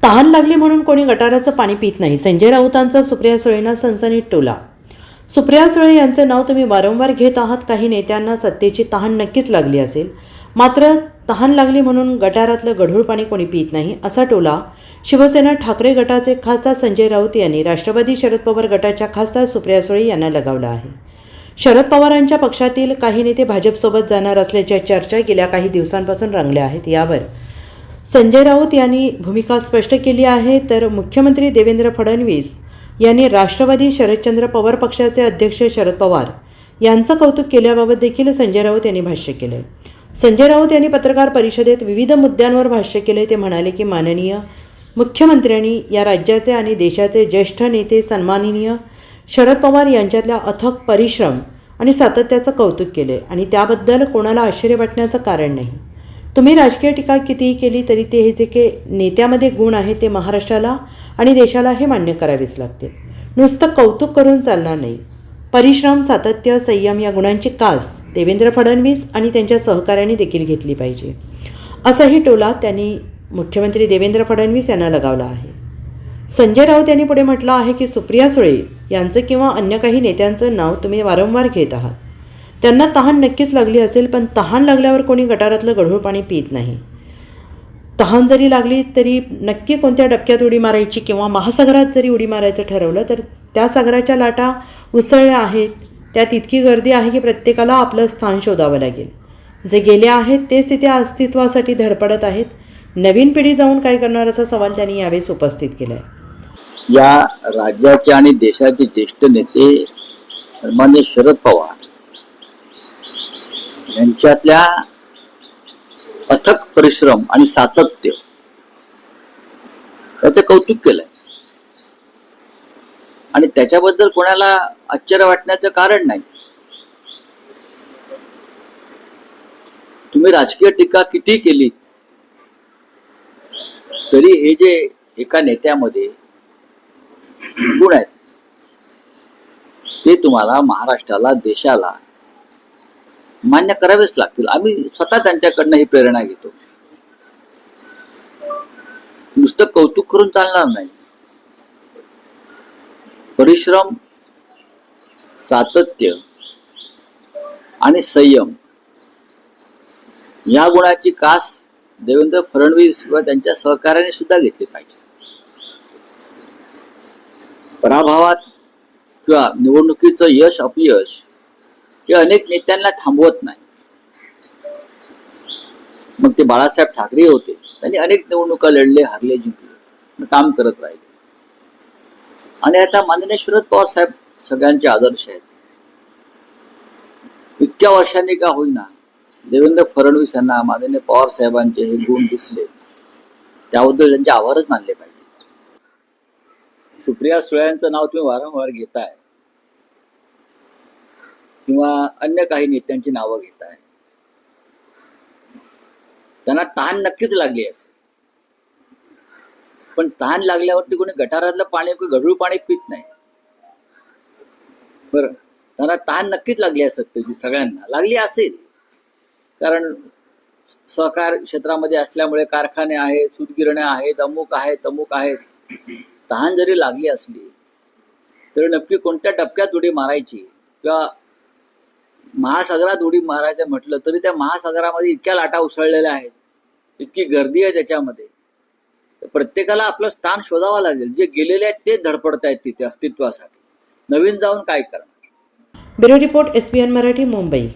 तहान लागली म्हणून कोणी गटाराचं पाणी पित नाही. संजय राऊतांचा सुप्रिया सुळेंना सनसनीत टोला. सुप्रिया सुळे यांचं नाव तुम्ही वारंवार घेत आहात. काही नेत्यांना सत्तेची तहान नक्कीच लागली असेल, मात्र तहान लागली म्हणून गटारातलं गढूळ पाणी कोणी पित नाही, असा टोला शिवसेना ठाकरे गटाचे खासदार संजय राऊत यांनी राष्ट्रवादी शरद पवार गटाच्या खासदार सुप्रिया सुळे यांना लगावला आहे. शरद पवारांच्या पक्षातील काही नेते भाजपसोबत जाणार असल्याच्या चर्चा गेल्या काही दिवसांपासून रंगल्या आहेत. यावर संजय राऊत यांनी भूमिका स्पष्ट केली आहे. तर मुख्यमंत्री देवेंद्र फडणवीस यांनी राष्ट्रवादी शरदचंद्र पवार पक्षाचे अध्यक्ष शरद पवार यांचं कौतुक केल्याबाबत देखील संजय राऊत यांनी भाष्य केलं. संजय राऊत यांनी पत्रकार परिषदेत विविध मुद्द्यांवर भाष्य केले. ते म्हणाले की माननीय मुख्यमंत्र्यांनी या राज्याचे आणि देशाचे ज्येष्ठ नेते सन्माननीय शरद पवार यांच्यातल्या अथक परिश्रम आणि सातत्याचं कौतुक केले आणि त्याबद्दल कोणाला आश्चर्य वाटण्याचं कारण नाही. तुम्ही राजकीय टीका कितीही केली तरी ते हे जे नेत्यामध्ये गुण आहेत ते महाराष्ट्राला आणि देशाला हे मान्य करावेच लागतील. नुसतं कौतुक करून चालणार नाही. परिश्रम, सातत्य, संयम या गुणांची कास देवेंद्र फडणवीस आणि त्यांच्या सहकाऱ्यांनी देखील घेतली पाहिजे, असाही टोला त्यांनी मुख्यमंत्री देवेंद्र फडणवीस यांना लगावला आहे. संजय राऊत यांनी पुढे म्हटलं आहे की सुप्रिया सुळे यांचं किंवा अन्य काही नेत्यांचं नाव तुम्ही वारंवार घेत आहात. त्यांना तहान नक्कीच लागली असेल, पण तहान लागल्यावर कोणी गटारातलं गढूळ पाणी पित नाही. तहान जरी लागली तरी नक्की कोणत्या डबक्यात उडी मारायची किंवा महासागरात जरी उडी मारायचं ठरवलं तर त्या सागराच्या लाटा उसळल्या आहेत. त्यात इतकी गर्दी आहे की प्रत्येकाला आपलं स्थान शोधावं लागेल. जे गेले आहेत तेच तिथे अस्तित्वासाठी धडपडत आहेत. नवीन पिढी जाऊन काय करणार असा सवाल त्यांनी यावेळेस उपस्थित केला आहे. या राज्याचे आणि देशाचे ज्येष्ठ नेते सन्माननीय शरद पवार यांच्यातल्या अथक परिश्रम आणि सातत्य त्याचं कौतुक केलंय आणि त्याच्याबद्दल कोणाला आश्चर्य वाटण्याचं कारण नाही. तुम्ही राजकीय टीका किती केली तरी हे जे एका नेत्यामध्ये गुण आहेत ते तुम्हाला महाराष्ट्राला, देशाला मान्य करावेच लागतील. आम्ही स्वतः त्यांच्याकडनं ही प्रेरणा घेतो. नुसतं कौतुक करून चालणार नाही. परिश्रम, सातत्य आणि संयम या गुणाची कास देवेंद्र फडणवीस व त्यांच्या सहकार्याने सुद्धा घेतली पाहिजे. पराभवात किंवा निवडणुकीचं यश अपयश हे अनेक नेत्यांना थांबवत नाही. मग ते बाळासाहेब ठाकरे होते, त्यांनी अनेक निवडणुका लढले, हारले, जिंकले, काम करत राहिले. आणि आता माननीय शरद पवार साहेब सगळ्यांचे आदर्श आहेत. इतक्या वर्षांनी का होईना देवेंद्र फडणवीस यांना माननीय पवार साहेबांचे हे गुण दिसले, त्याबद्दल त्यांचे आभारच मानले पाहिजे. सुप्रिया सुळेंचं नाव तुम्ही वारंवार घेताय किंवा अन्य काही नेत्यांची नावं घेताय. त्यांना तहान नक्कीच लागली असेल, पण तहान लागल्यावरती कोणी गटारातलं पाणी, गढूळ पाणी पित नाही. बरं, त्यांना तहान नक्कीच लागली असेल, त्याची सगळ्यांना लागली असेल, कारण सहकार क्षेत्रामध्ये असल्यामुळे कारखाने आहेत, सूतगिरण्या आहेत, अमुक आहेत, तमुक आहेत. तहान जरी लागली असली तरी नक्की कोणत्या टप्प्यात उडी मारायची किंवा महासागरात उडी मारायचं म्हटलं तरी त्या महासागरामध्ये इतक्या लाटा उसळलेल्या आहेत, इतकी गर्दी आहे त्याच्यामध्ये. प्रत्येकाला आपलं स्थान शोधावं लागेल. जे गेलेले आहेत ते धडपडत आहेत तिथे अस्तित्वासाठी. नवीन जाऊन काय करणार. Bureau report, SBN Marathi, Mumbai.